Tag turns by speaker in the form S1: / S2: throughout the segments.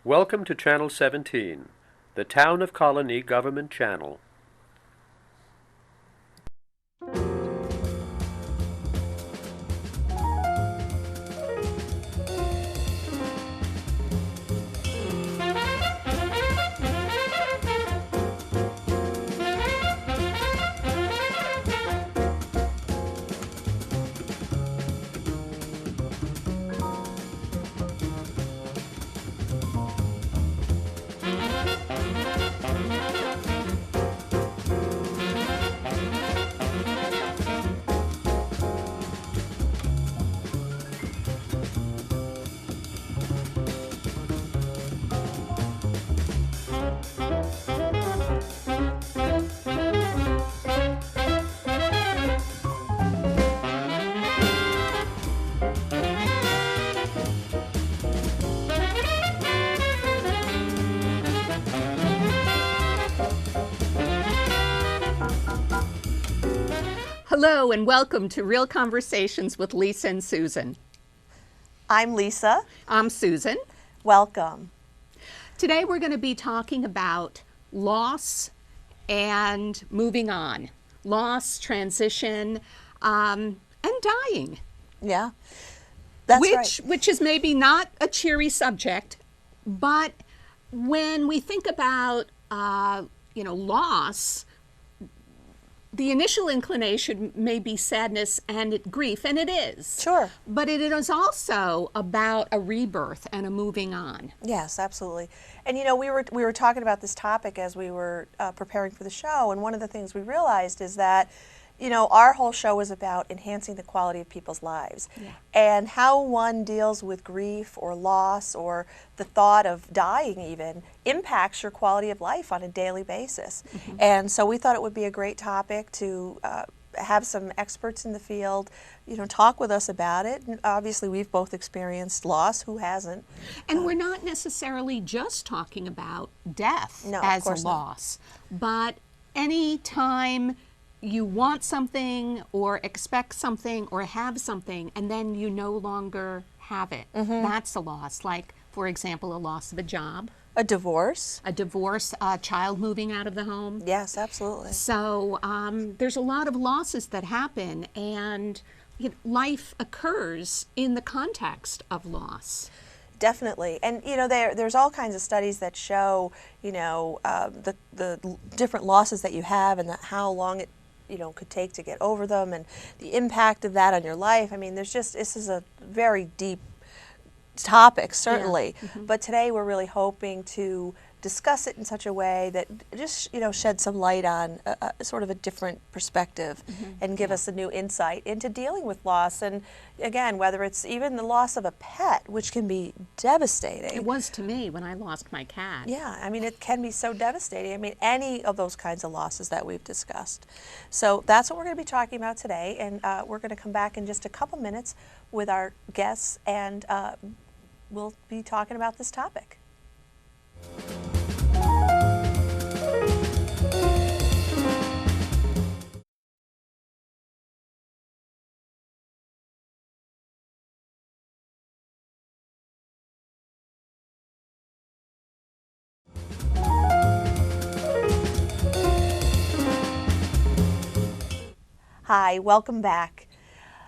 S1: Welcome to Channel 17, the Town of Colonie Government Channel.
S2: Hello and welcome to Real Conversations with Lisa and Susan.
S3: I'm Lisa.
S2: I'm Susan.
S3: Welcome.
S2: Today we're going to be talking about loss and moving on. Loss, transition, and dying.
S3: Yeah, that's right.
S2: Which is maybe not a cheery subject, but when we think about, loss, the initial inclination may be sadness and grief, and it is.
S3: Sure.
S2: But it is also about a rebirth and a moving on.
S3: Yes, absolutely. And we were talking about this topic as we were preparing for the show, and one of the things we realized is that our whole show is about enhancing the quality of people's lives.
S2: Yeah.
S3: And how one deals with grief or loss or the thought of dying even impacts your quality of life on a daily basis. Mm-hmm. And so we thought it would be a great topic to have some experts in the field, talk with us about it. And obviously we've both experienced loss, who hasn't?
S2: And we're not necessarily just talking about death
S3: No,
S2: as
S3: of
S2: a
S3: course
S2: loss, but any time you want something or expect something or have something and then you no longer have it. Mm-hmm. That's a loss. Like, for example, a loss of a job.
S3: A divorce.
S2: A child moving out of the home.
S3: Yes, absolutely.
S2: So there's a lot of losses that happen, and life occurs in the context of loss.
S3: Definitely. And there's all kinds of studies that show the different losses that you have and how long it could take to get over them and the impact of that on your life. I mean, this is a very deep topic, certainly. Yeah. Mm-hmm. But today we're really hoping to discuss it in such a way that just shed some light on a sort of a different perspective. Mm-hmm. And give us a new insight into dealing with loss. And again, whether it's even the loss of a pet, which can be devastating.
S2: It was to me when I lost my cat.
S3: Yeah, I mean, it can be so devastating. I mean, any of those kinds of losses that we've discussed. So that's what we're going to be talking about today, and we're going to come back in just a couple minutes with our guests, and we'll be talking about this topic. Hi, welcome back.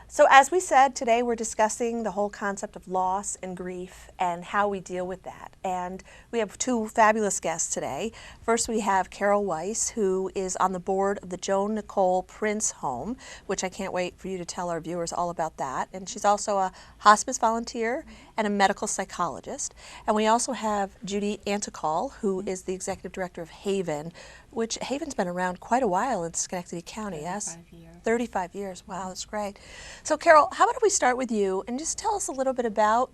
S3: So as we said, today we're discussing the whole concept of loss and grief and how we deal with that. And we have two fabulous guests today. First we have Carol Weisse, who is on the board of the Joan Nicole Prince Home, which I can't wait for you to tell our viewers all about that. And she's also a hospice volunteer and a medical psychologist. And we also have Judith Antokol, who is the executive director of Haven, which Haven's been around quite a while in Schenectady County, yes?
S4: 35 years.
S3: 35 years, wow, that's great. So Carol, how about if we start with you and just tell us a little bit about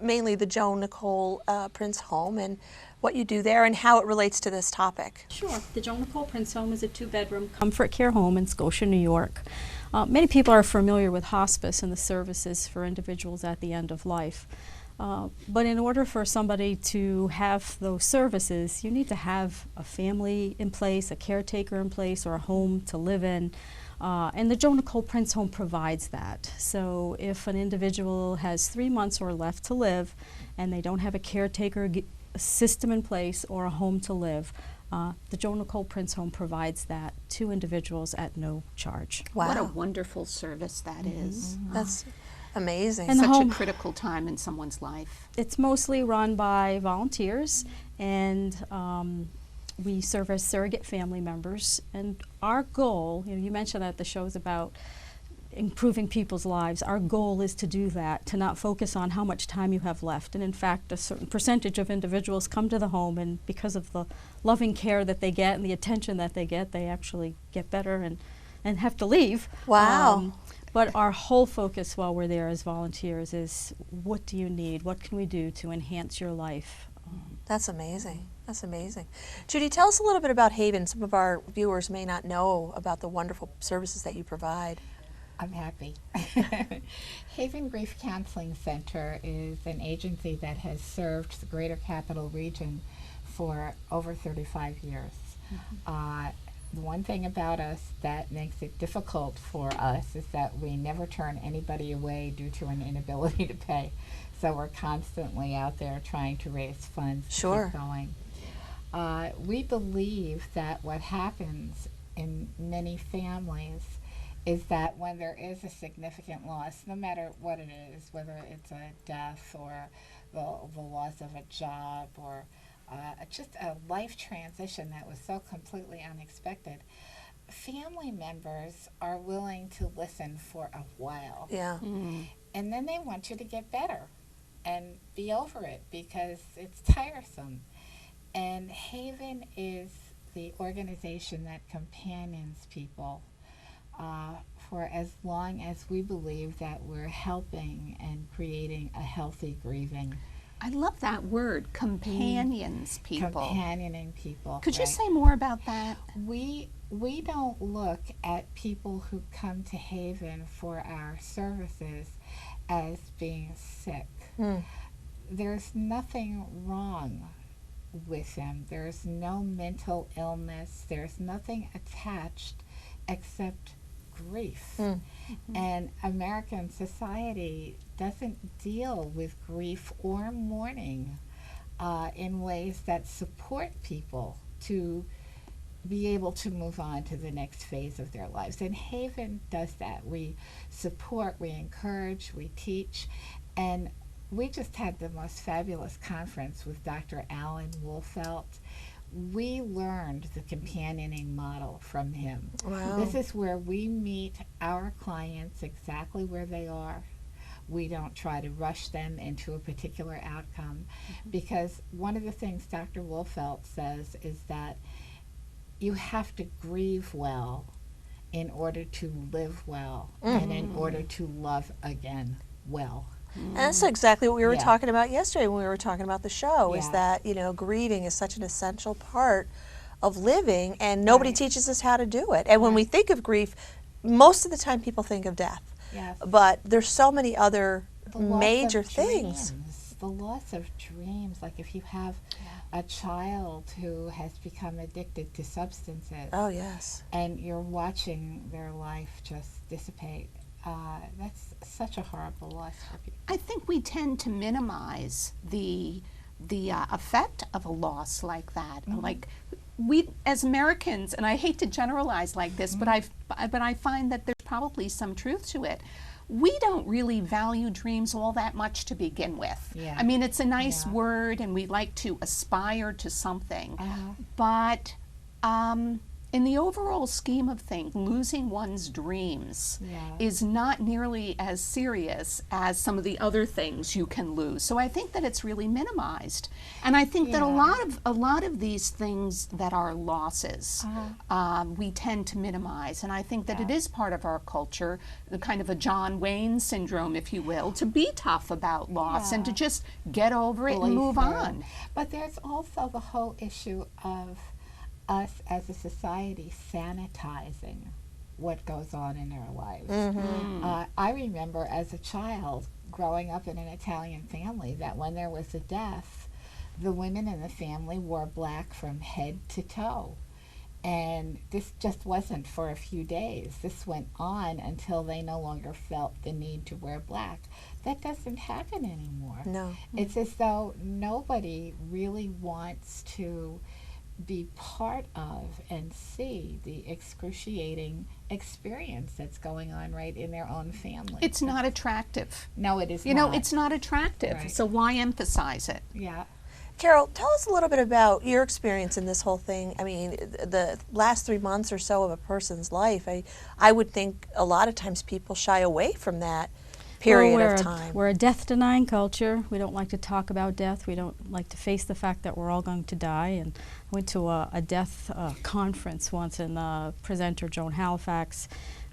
S3: mainly the Joan Nicole Prince Home and what you do there and how it relates to this topic.
S4: Sure. The Joan Nicole Prince Home is a 2-bedroom comfort care home in Scotia, New York. Many people are familiar with hospice and the services for individuals at the end of life. But in order for somebody to have those services, you need to have a family in place, a caretaker in place, or a home to live in. And the Joan Nicole Prince Home provides that. So if an individual has 3 months or left to live and they don't have a caretaker a system in place or a home to live, the Joan Nicole Prince Home provides that to individuals at no charge.
S3: Wow.
S2: What a wonderful service that is.
S3: That's amazing.
S4: And the
S2: Such
S4: home-
S2: a critical time in someone's life.
S4: It's mostly run by volunteers, and we serve as surrogate family members. And our goal, you mentioned that the show's about improving people's lives. Our goal is to do that, to not focus on how much time you have left. And in fact, a certain percentage of individuals come to the home, and because of the loving care that they get and the attention that they get, they actually get better and have to leave.
S3: Wow.
S4: But our whole focus while we're there as volunteers is, what do you need? What can we do to enhance your life?
S3: That's amazing. That's amazing. Judy, tell us a little bit about Haven. Some of our viewers may not know about the wonderful services that you provide.
S5: I'm happy. Haven Grief Counseling Center is an agency that has served the Greater Capital Region for over 35 years. The one thing about us that makes it difficult for us is that we never turn anybody away due to an inability to pay. So we're constantly out there trying to raise funds to
S3: Sure.
S5: keep going. We believe that what happens in many families is that when there is a significant loss, no matter what it is, whether it's a death or the loss of a job or just a life transition that was so completely unexpected, family members are willing to listen for a while.
S3: Yeah.
S5: And then they want you to get better and be over it because it's tiresome. And Haven is the organization that companions people for as long as we believe that we're helping and creating a healthy grieving.
S2: I love that word, companions people.
S5: Companioning people.
S2: Could you
S5: right?
S2: say more about that?
S5: We don't look at people who come to Haven for our services as being sick. There's nothing wrong with them. There's no mental illness. There's nothing attached except grief. And American society doesn't deal with grief or mourning in ways that support people to be able to move on to the next phase of their lives. And Haven does that. We support, we encourage, we teach, and we just had the most fabulous conference with Dr. Alan Wolfelt. We learned the companioning model from him.
S3: Wow.
S5: This is where we meet our clients exactly where they are. We don't try to rush them into a particular outcome because one of the things Dr. Wolfelt says is that you have to grieve well in order to live well and in order to love again well.
S3: And that's exactly what we were
S5: Yeah.
S3: talking about yesterday when we were talking about the show, is
S5: Yeah.
S3: that, grieving is such an essential part of living, and nobody
S5: Right.
S3: teaches us how to do it. And when we think of grief, most of the time people think of death.
S5: Yes.
S3: But there's so many other
S5: The loss
S3: major
S5: of
S3: things.
S5: dreams, the loss of dreams, like if you have a child who has become addicted to substances
S3: Oh, yes.
S5: and you're watching their life just dissipate, that's such a horrible loss for people.
S2: I think we tend to minimize the effect of a loss like that. Like we, as Americans, and I hate to generalize like this, but I find that there's probably some truth to it. We don't really value dreams all that much to begin with.
S5: Yeah.
S2: I mean, it's a nice
S5: Yeah.
S2: word, and we like to aspire to something,
S5: Uh-huh.
S2: but in the overall scheme of things, losing one's dreams
S5: Yeah.
S2: is not nearly as serious as some of the other things you can lose. So I think that it's really minimized, and I think that a lot of these things that are losses, we tend to minimize. And I think that it is part of our culture, the kind of a John Wayne syndrome, if you will, to be tough about loss and to just get over it and move
S5: Through.
S2: on.
S5: But there's also the whole issue of us as a society sanitizing what goes on in our lives. I remember as a child growing up in an Italian family that when there was a death, the women in the family wore black from head to toe. And this just wasn't for a few days. This went on until they no longer felt the need to wear black. That doesn't happen anymore.
S3: No.
S5: It's as though nobody really wants to be part of and see the excruciating experience that's going on right in their own family.
S2: It's not attractive.
S5: No, it is
S2: You
S5: not.
S2: know, it's not attractive.
S5: Right.
S2: So why emphasize it?
S5: Yeah.
S3: Carol, tell us a little bit about your experience in this whole thing. I mean, the last 3 months or so of a person's life, I would think a lot of times people shy away from that period of time.
S4: We're a death-denying culture. We don't like to talk about death. We don't like to face the fact that we're all going to die. And I went to a death conference once, and the presenter, Joan Halifax,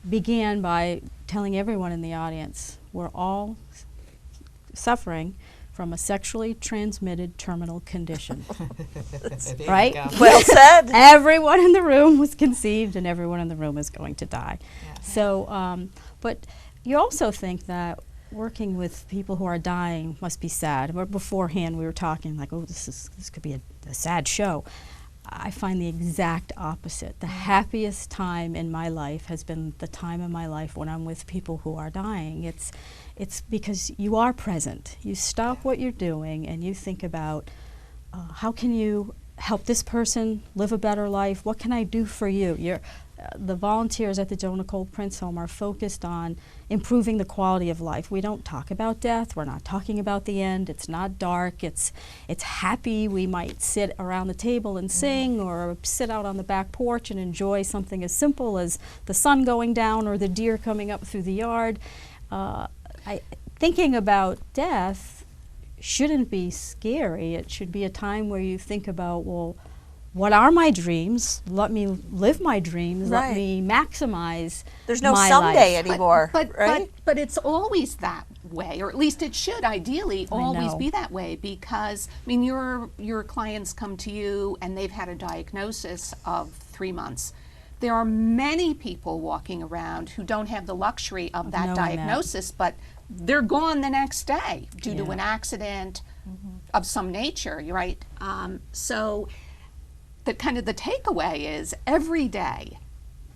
S4: began by telling everyone in the audience, we're all suffering from a sexually transmitted terminal condition. Right?
S3: Well said.
S4: Everyone in the room was conceived, and everyone in the room is going to die.
S5: Yeah.
S4: So, but you also think that working with people who are dying must be sad. But beforehand, we were talking like, oh, this could be a sad show. I find the exact opposite. The happiest time in my life has been the time in my life when I'm with people who are dying. It's because you are present. You stop what you're doing and you think about how can you help this person live a better life? What can I do for you? The volunteers at the Joan Nicole Prince Home are focused on improving the quality of life. We don't talk about death. We're not talking about the end. It's not dark. It's happy. We might sit around the table and sing, or sit out on the back porch and enjoy something as simple as the sun going down or the deer coming up through the yard. Thinking about death shouldn't be scary. It should be a time where you think about, well, what are my dreams? Let me live my dreams.
S3: Right.
S4: Let me maximize
S3: There's no
S4: my
S3: someday
S4: life.
S3: anymore,
S2: But,
S3: right?
S2: but it's always that way, or at least it should ideally always
S4: know.
S2: be that way, because I mean your clients come to you and they've had a diagnosis of 3 months. There are many people walking around who don't have the luxury of that
S4: knowing that.
S2: diagnosis, but they're gone the next day due to
S4: Yeah.
S2: an accident of some nature, right? So the kind of the takeaway is every day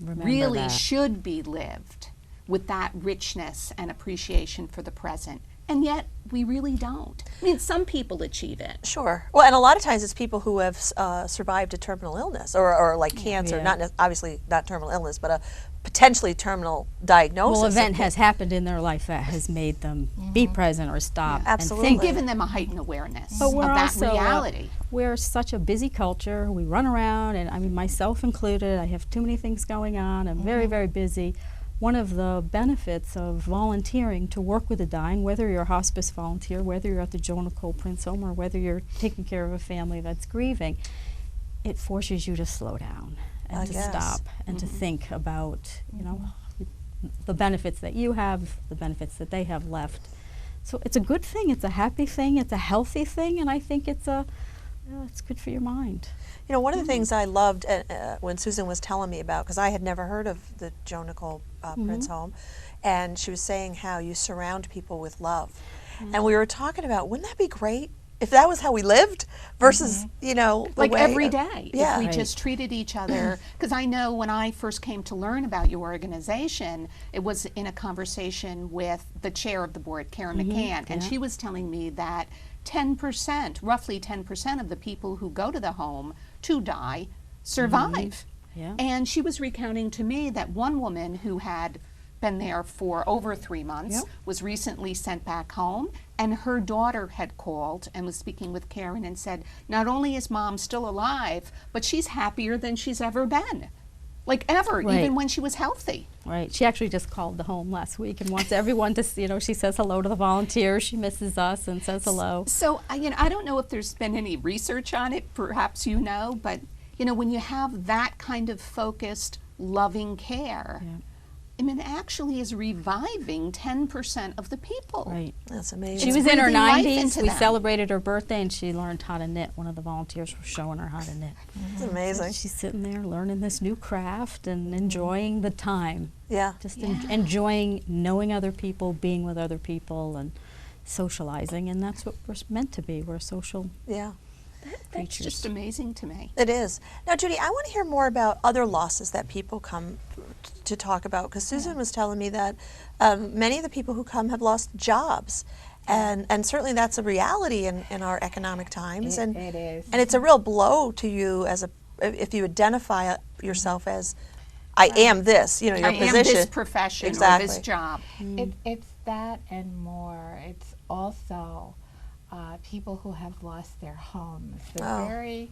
S4: Remember
S2: really
S4: that.
S2: should be lived with that richness and appreciation for the present. And yet we really don't. I mean, some people achieve it.
S3: Sure. Well, and a lot of times it's people who have survived a terminal illness or like cancer,
S4: Yeah.
S3: not obviously not terminal illness, but a potentially terminal diagnosis.
S4: Well, event has happened in their life that has made them be present or stop
S3: Absolutely.
S4: and think.
S2: Given them a heightened awareness
S4: But
S2: of
S4: we're
S2: that
S4: also,
S2: reality.
S4: we're such a busy culture. We run around, and I mean, myself included, I have too many things going on. I'm very, very busy. One of the benefits of volunteering to work with the dying, whether you're a hospice volunteer, whether you're at the Joan Nicole Prince Home, or whether you're taking care of a family that's grieving, it forces you to slow down and
S3: I
S4: to
S3: guess.
S4: stop and to think about, you know, the benefits that you have, the benefits that they have left. So it's a good thing, it's a happy thing, it's a healthy thing, and I think it's good for your mind.
S3: You know, one of the things I loved when Susan was telling me about, because I had never heard of the Joan Nicole Prince Home, and she was saying how you surround people with love. And we were talking about, wouldn't that be great if that was how we lived versus, you know, the
S2: Like
S3: way
S2: every
S3: of-
S2: day,
S3: Yeah.
S2: if we
S4: Right.
S2: just treated each other. Because I know when I first came to learn about your organization, it was in a conversation with the chair of the board, Karen McCann, and she was telling me that 10%, roughly 10% of the people who go to the home to die survive.
S4: Yeah.
S2: And she was recounting to me that one woman who had been there for over 3 months was recently sent back home, and her daughter had called and was speaking with Karen and said, not only is mom still alive, but she's happier than she's ever been. Like ever,
S4: Right.
S2: even when she was healthy.
S4: Right. She actually just called the home last week and wants everyone to, you know, she says hello to the volunteers. She misses us and says hello.
S2: So, I don't know if there's been any research on it, perhaps you know, but, when you have that kind of focused, loving care, I mean, it actually is reviving 10% of the people.
S4: Right.
S3: That's amazing.
S4: She was in her
S2: breathing life
S4: 90s.
S2: into
S4: We
S2: them.
S4: celebrated her birthday, and she learned how to knit. One of the volunteers was showing her how to knit.
S3: It's amazing.
S4: She's sitting there learning this new craft and enjoying the time.
S3: Yeah.
S4: Just enjoying knowing other people, being with other people, and socializing. And that's what we're meant to be. We're social.
S3: Yeah.
S2: That's just amazing to me.
S3: It is. Now, Judy, I want to hear more about other losses that people come to talk about, because Susan was telling me that many of the people who come have lost jobs. And certainly that's a reality in our economic times.
S5: It is.
S3: And it's a real blow to you if you identify yourself as, I am this, your
S2: I
S3: position.
S2: am this profession
S3: Exactly.
S2: or this job.
S5: It's that and more. It's also people who have lost their homes. The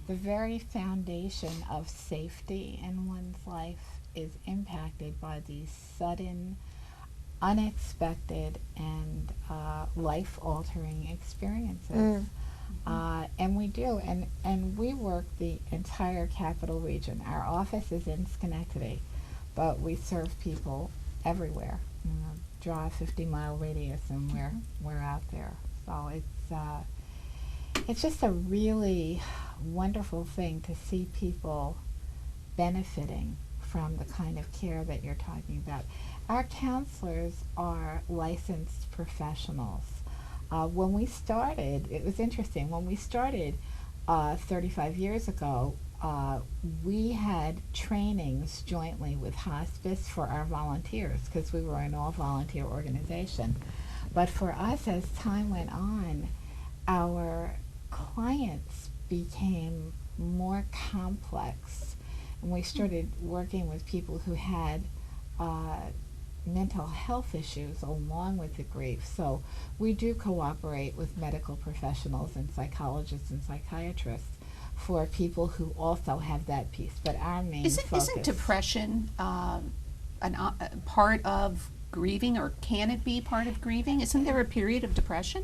S5: very foundation of safety in one's life is impacted by these sudden, unexpected, and life-altering experiences. And we do, and we work the entire capital region. Our office is in Schenectady, but we serve people everywhere. Draw a 50-mile radius, and we're out there. So it's just a really wonderful thing to see people benefiting from the kind of care that you're talking about. Our counselors are licensed professionals. When we started, it was interesting. When we started 35 years ago, we had trainings jointly with hospice for our volunteers, because we were an all-volunteer organization. But for us, as time went on, our clients became more complex, and we started working with people who had mental health issues along with the grief. So we do cooperate with medical professionals and psychologists and psychiatrists for people who also have that piece. But our main focus...
S2: Isn't depression part of grieving, or can it be part of grieving? Isn't there a period of depression?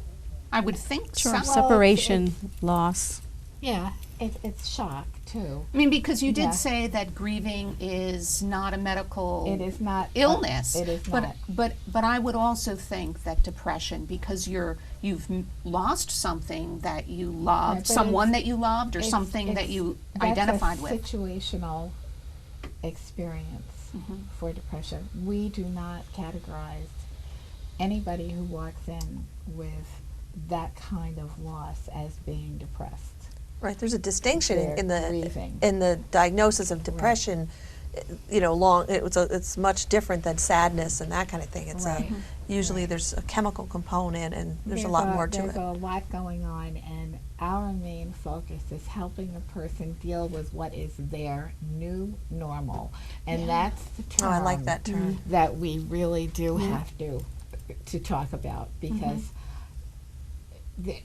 S2: I would think
S4: Sure,
S2: so.
S4: separation, loss.
S5: Yeah, it's shock too.
S2: I mean, because you did
S5: Yeah.
S2: say that grieving is not a medical
S5: It is not
S2: illness.
S5: It is
S2: but,
S5: not.
S2: But I would also think that depression, because you've lost something that you loved,
S5: but
S2: someone
S5: it's-
S2: that you loved, or something that you identified with.
S5: That's a situational experience for depression. We do not categorize anybody who walks in with that kind of loss as being depressed.
S3: Right, there's a distinction
S5: They're
S3: in the
S5: grieving.
S3: in the diagnosis of depression. It's much different than sadness and that kind of thing. It's
S5: Right.
S3: usually there's a chemical component, and there's a lot more to
S5: There's
S3: it.
S5: a lot going on, and our main focus is helping the person deal with what is their new normal, and that's the term.
S3: Oh, I like that term.
S5: That we really do have to talk about, because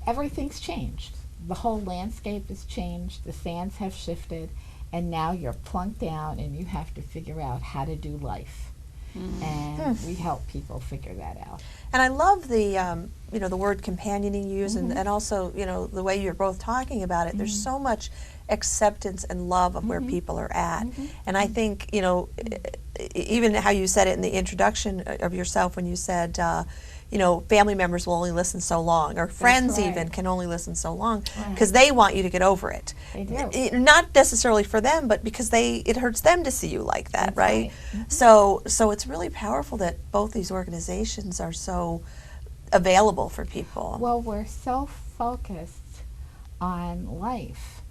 S5: everything's changed. The whole landscape has changed. The sands have shifted, and now you're plunked down, and you have to figure out how to do life. And we help people figure that out.
S3: And I love the the word companioning you use, and also the way you're both talking about it. There's so much acceptance and love of where people are at, and I think even how you said it in the introduction of yourself, when you said family members will only listen so long, or friends
S5: right.
S3: even can only listen so long, because they want you to get over it.
S5: They do.
S3: Not necessarily for them, but because it hurts them to see you like that,
S5: That's
S3: right? So it's really powerful that both these organizations are so available for people.
S5: Well, we're so focused on life.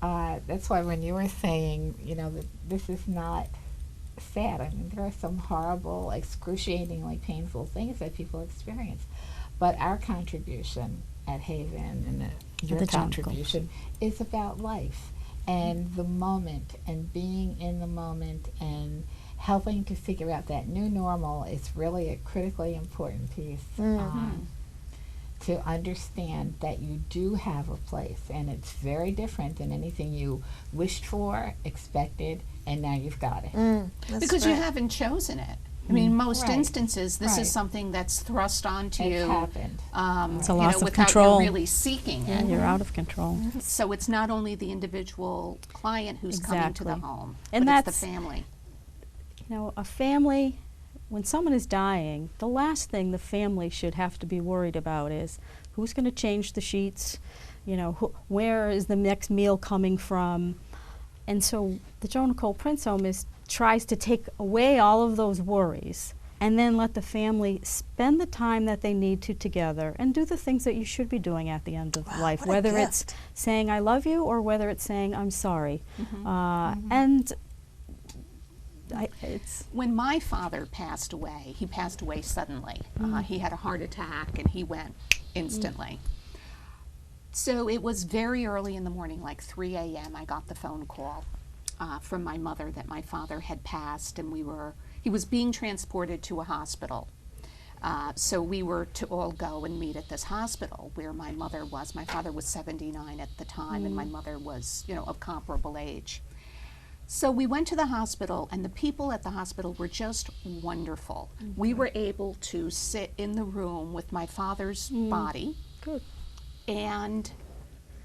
S5: That's why when you were saying, that this is not sad. I mean, there are some horrible, excruciatingly painful things that people experience. But our contribution at Haven, and your
S4: the Joan
S5: contribution, is about life and the moment, and being in the moment, and helping to figure out that new normal is really a critically important piece. To understand that you do have a place, and it's very different than anything you wished for, expected, and now you've got it.
S2: Because you haven't chosen it. I mean, most
S5: Right.
S2: instances, this
S5: Right.
S2: is something that's thrust onto
S5: It's
S2: you.
S5: happened.
S4: It's a loss of
S2: without
S4: control.
S2: you really seeking it.
S4: You're out of control.
S2: So it's not only the individual client who's coming to the
S4: Exactly.
S2: home,
S4: And
S2: but it's
S4: that's-
S2: the family.
S4: A family, when someone is dying, the last thing the family should have to be worried about is who's going to change the sheets, where is the next meal coming from. And so the Joan Nicole Prince Home tries to take away all of those worries and then let the family spend the time that they need to together and do the things that you should be doing at the end of life,
S3: what a
S4: whether it's
S3: gift.
S4: saying I love you or whether it's saying I'm sorry. And it's
S2: When my father passed away, he passed away suddenly. He had a heart attack and he went instantly. So it was very early in the morning, like 3 a.m. I got the phone call from my mother that my father had passed, and he was being transported to a hospital. So we were to all go and meet at this hospital where my mother was. My father was 79 at the time, and my mother was, of comparable age. So we went to the hospital, and the people at the hospital were just wonderful. We were able to sit in the room with my father's body, and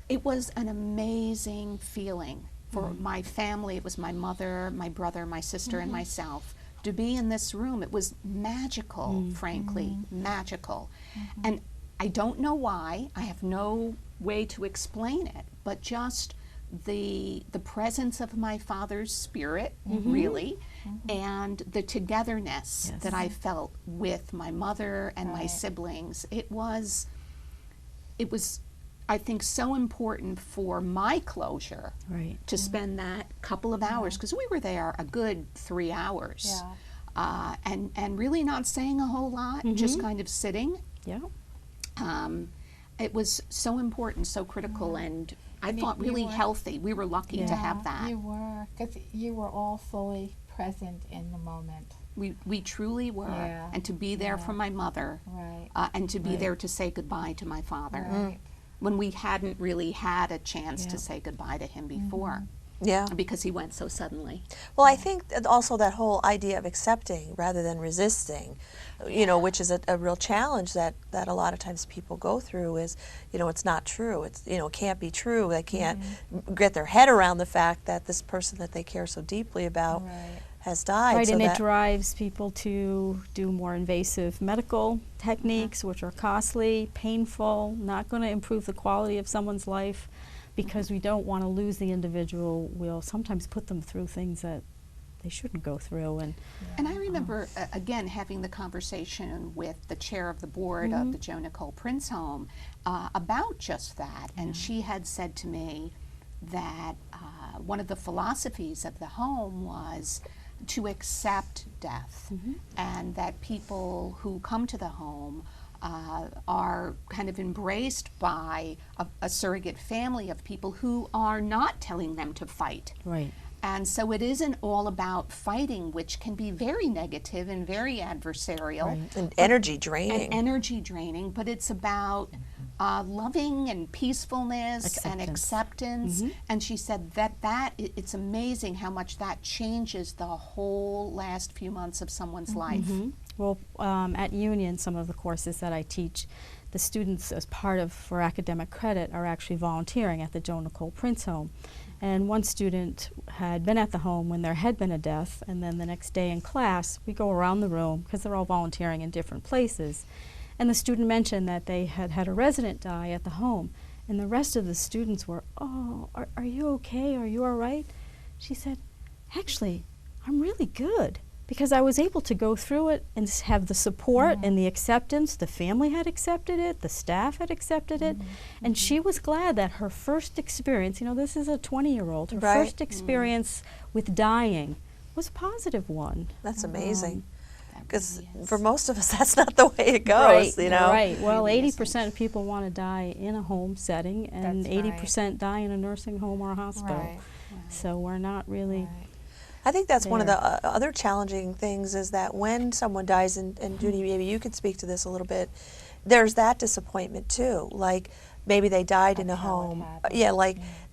S2: it was an amazing feeling for my family. It was my mother, my brother, my sister, and myself. To be in this room, it was magical, frankly, magical. And I don't know why, I have no way to explain it, but just the presence of my father's spirit, really, and the togetherness that I felt with my mother and my siblings. It was, I think, so important for my closure to spend that couple of hours, because we were there a good 3 hours, and really not saying a whole lot, just kind of sitting. It was so important, so critical, and I thought really healthy. We were lucky to have that.
S5: You were, because you were all fully present in the moment.
S2: We truly were, and to be there for my mother, and to be there to say goodbye to my father, when we hadn't really had a chance to say goodbye to him before. Because he went so suddenly.
S3: Well, I think that also that whole idea of accepting rather than resisting, which is a real challenge that a lot of times people go through is, it's not true. It's, it can't be true. They can't get their head around the fact that this person that they care so deeply about has died.
S4: and it drives people to do more invasive medical techniques, which are costly, painful, not going to improve the quality of someone's life. Because we don't want to lose the individual, we'll sometimes put them through things that they shouldn't go through.
S2: And I remember, again, having the conversation with the chair of the board of the Joan Nicole Prince Home about just that. And she had said to me that one of the philosophies of the home was to accept death, and that people who come to the home are kind of embraced by a surrogate family of people who are not telling them to fight. And so it isn't all about fighting, which can be very negative and very adversarial.
S3: And energy draining.
S2: But it's about loving and peacefulness and acceptance. And she said that it's amazing how much that changes the whole last few months of someone's life.
S4: Well, at Union, some of the courses that I teach, the students, as part of for academic credit, are actually volunteering at the Joan Nicole Prince Home. And one student had been at the home when there had been a death, and then the next day in class, we go around the room, because they're all volunteering in different places. And the student mentioned that they had had a resident die at the home. And the rest of the students were, "Oh, are you okay? Are you all right?" She said, "Actually, I'm really good. Because I was able to go through it and have the support and the acceptance. The family had accepted it, the staff had accepted it, and she was glad that her first experience, this is a 20-year-old, her first experience with dying was a positive one."
S3: That's amazing. Because for most of us, that's not the way it goes,
S4: Right. Well, 80% of people want to die in a home setting, and 80% die in a nursing home or a hospital. So we're not really...
S3: I think that's one of the other challenging things is that when someone dies, and Judy, maybe you could speak to this a little bit, there's that disappointment too. Like maybe they died in a home,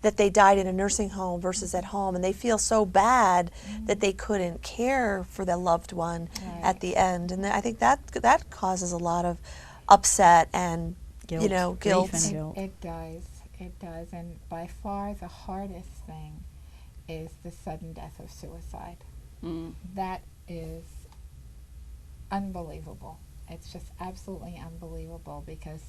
S3: that they died in a nursing home versus at home, and they feel so bad that they couldn't care for their loved one at the end. And I think that causes a lot of upset and guilt.
S5: It does, and by far the hardest thing is the sudden death of suicide. That is unbelievable. It's just absolutely unbelievable, because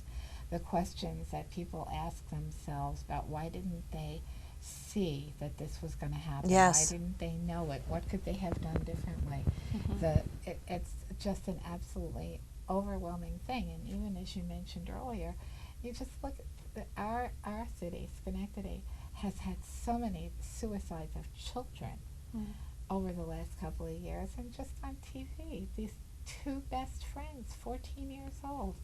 S5: the questions that people ask themselves about why didn't they see that this was going to happen?
S3: Yes.
S5: Why didn't they know it? What could they have done differently? It's just an absolutely overwhelming thing. And even as you mentioned earlier, you just look at our city, Schenectady, has had so many suicides of children over the last couple of years. And just on TV, these two best friends, 14 years old,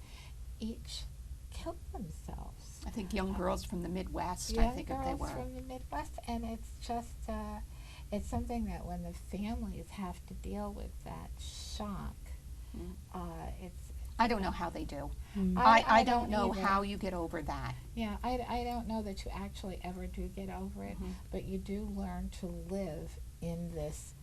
S5: each killed themselves.
S2: I think young girls from the Midwest,
S5: Young
S2: I think that they
S5: girls
S2: were.
S5: from the Midwest, and it's just it's something that when the families have to deal with that shock, it's.
S2: I don't know how they do.
S5: I
S2: don't know
S5: either.
S2: how you get over that.
S5: Yeah, I don't know that you actually ever do get over it, but you do learn to live in this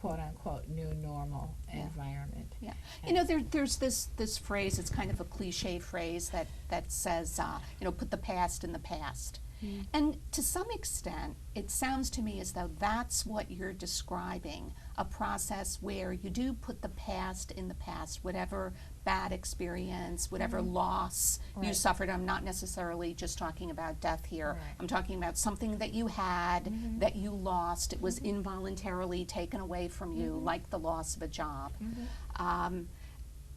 S5: quote-unquote new normal environment.
S2: Yeah, you know, there's this phrase. It's kind of a cliche phrase that says, put the past in the past. And to some extent, it sounds to me as though that's what you're describing, a process where you do put the past in the past, whatever bad experience, whatever loss you suffered. I'm not necessarily just talking about death here. I'm talking about something that you had, that you lost. It was involuntarily taken away from you, like the loss of a job.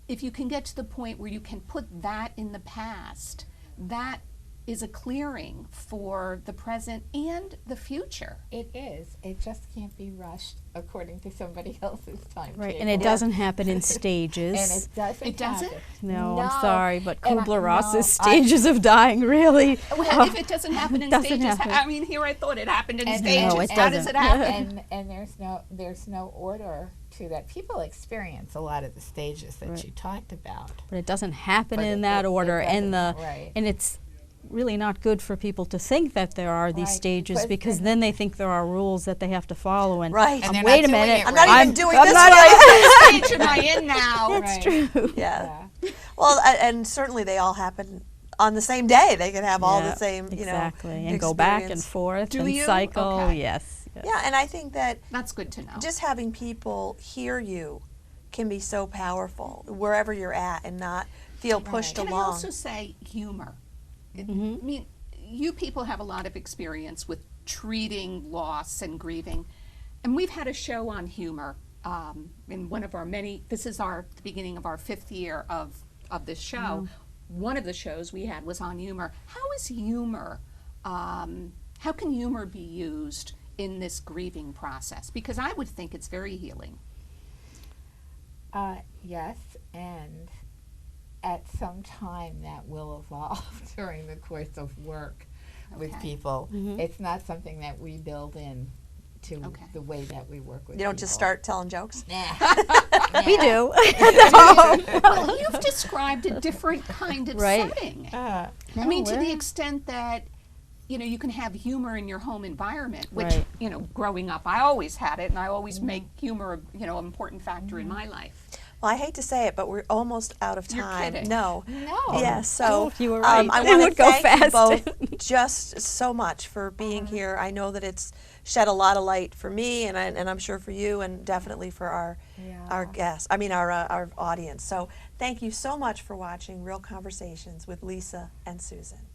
S2: If you can get to the point where you can put that in the past, that is a clearing for the present and the future.
S5: It is. It just can't be rushed according to somebody else's timetable.
S4: Right, and it doesn't happen in stages.
S5: And it doesn't.
S2: It doesn't?
S5: happen.
S4: No, I'm sorry, but
S5: And
S4: Kubler-Ross's stages of dying really.
S2: Well, if it doesn't happen in
S4: Doesn't
S2: stages,
S4: happen.
S2: I mean, here I thought it happened in
S5: And
S2: stages.
S4: no, it
S2: How does
S4: doesn't.
S2: it happen?
S5: and there's no order to that. People experience a lot of the stages that you talked about.
S4: But it doesn't happen
S5: But
S4: in
S5: it-
S4: that
S5: it
S4: order, and
S5: doesn't, right.
S4: and it's really not good for people to think that there are these
S5: Right,
S4: stages,
S5: because
S4: because then they think there are rules that they have to follow, and
S3: Right. And
S5: they're
S4: wait
S5: not
S4: a
S5: doing
S4: minute,
S5: it
S3: I'm not
S5: right.
S3: even doing
S4: I'm
S3: this
S4: not
S3: right.
S2: What stage am I in now?
S5: Right.
S4: true.
S3: Yeah. Well, and certainly they all happen on the same day. They can have all the
S4: Yeah,
S3: same,
S4: exactly, and go back and
S3: experience.
S4: forth
S2: Do
S4: and
S2: you?
S4: cycle.
S2: Okay.
S4: Yes.
S3: Yeah, and I think that
S2: That's good to know.
S3: just having people hear you can be so powerful wherever you're at and not feel pushed
S2: Can I
S3: along.
S2: also say humor? I mean, you people have a lot of experience with treating loss and grieving, and we've had a show on humor in one of our many. This is the beginning of our 5th year of this show. One of the shows we had was on humor. How is humor? How can humor be used in this grieving process? Because I would think it's very healing.
S5: Yes, and at some time that will evolve during the course of work with people. It's not something that we build in to the way that we work with
S3: You don't just
S5: people.
S3: start telling jokes?
S4: We do.
S2: Well, you've described a different kind of
S4: Right.
S2: setting. I mean, to the extent that, you can have humor in your home environment, which,
S4: Right.
S2: Growing up, I always had it, and I always make humor, an important factor in my life.
S3: Well, I hate to say it, but we're almost out of
S2: You're
S3: time.
S2: kidding.
S3: No.
S5: No.
S3: Yes, so
S4: if you were right,
S3: I
S4: it
S3: want to
S4: would go
S3: thank you
S4: fast.
S3: both just so much for being here. I know that it's shed a lot of light for me, and I'm sure for you, and definitely for our guests. I mean, our audience. So thank you so much for watching Real Conversations with Lisa and Susan.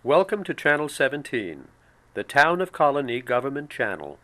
S1: Welcome to Channel 17, the Town of Colonie Government Channel.